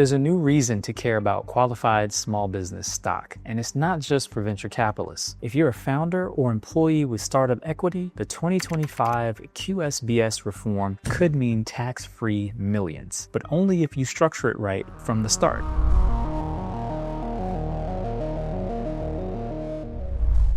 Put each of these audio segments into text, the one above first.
There's a new reason to care about qualified small business stock, and it's not just for venture capitalists. If you're a founder or employee with startup equity, the 2025 QSBS reform could mean tax-free millions, but only if you structure it right from the start.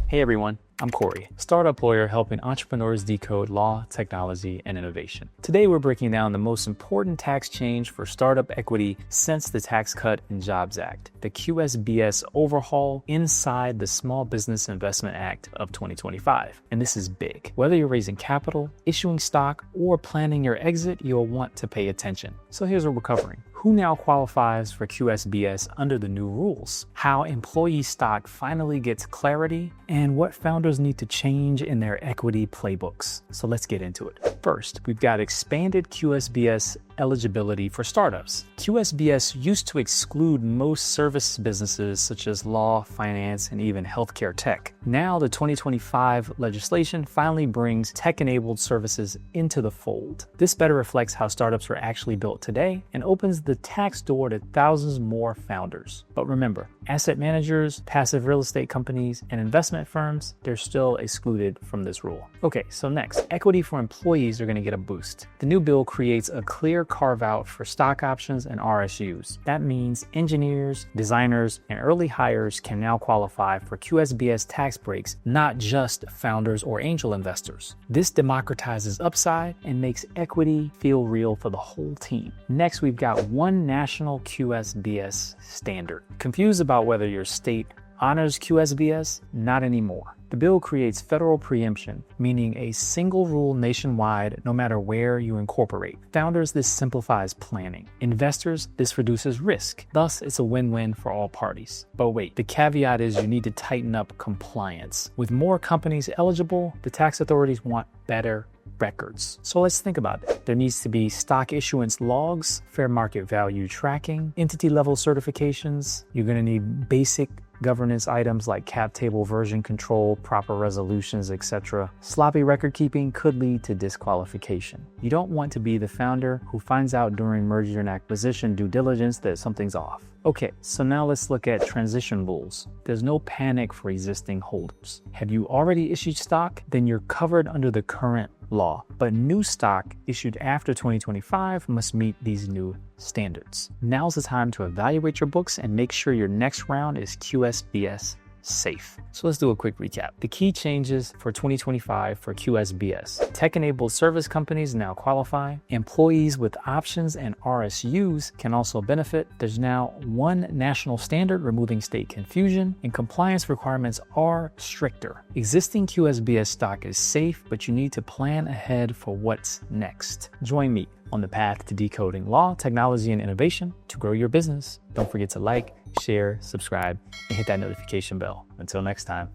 Hey everyone, I'm Corey, startup lawyer helping entrepreneurs decode law, technology, and innovation. Today we're breaking down the most important tax change for startup equity since the Tax Cut and Jobs Act, the QSBS overhaul inside the Small Business Investment Act of 2025. And this is big. Whether you're raising capital, issuing stock, or planning your exit, you'll want to pay attention. So here's what we're covering. Who now qualifies for QSBS under the new rules? How employee stock finally gets clarity? And what founders need to change in their equity playbooks. So let's get into it. First, we've got expanded QSBS eligibility for startups. QSBS used to exclude most service businesses such as law, finance, and even healthcare tech. Now the 2025 legislation finally brings tech-enabled services into the fold. This better reflects how startups were actually built today and opens the tax door to thousands more founders. But remember, asset managers, passive real estate companies, and investment firms, they're still excluded from this rule. Okay, so next, equity for employees are going to get a boost. The new bill creates a clear carve-out for stock options and RSUs. That means engineers, designers, and early hires can now qualify for QSBS tax breaks, not just founders or angel investors. This democratizes upside and makes equity feel real for the whole team. Next, we've got one national QSBS standard. Confused about whether your state honors QSBS? Not anymore. The bill creates federal preemption, meaning a single rule nationwide no matter where you incorporate. Founders, this simplifies planning. Investors, this reduces risk. Thus, it's a win-win for all parties. But wait, the caveat is you need to tighten up compliance. With more companies eligible, the tax authorities want better records. So let's think about it. There needs to be stock issuance logs, fair market value tracking, entity level certifications. You're going to need basic governance items like cap table version control, proper resolutions, etc. Sloppy record keeping could lead to disqualification. You don't want to be the founder who finds out during merger and acquisition due diligence that something's off. Okay, so now let's look at transition rules. There's no panic for existing holders. Have you already issued stock? Then you're covered under the current law. But new stock issued after 2025 must meet these new standards. Now's the time to evaluate your books and make sure your next round is QSBS safe. So let's do a quick recap. The key changes for 2025 for QSBS. Tech-enabled service companies now qualify. Employees with options and RSUs can also benefit. There's now one national standard, removing state confusion, and compliance requirements are stricter. Existing QSBS stock is safe, but you need to plan ahead for what's next. Join me on the path to decoding law, technology, and innovation to grow your business. Don't forget to like, share, subscribe, and hit that notification bell. Until next time.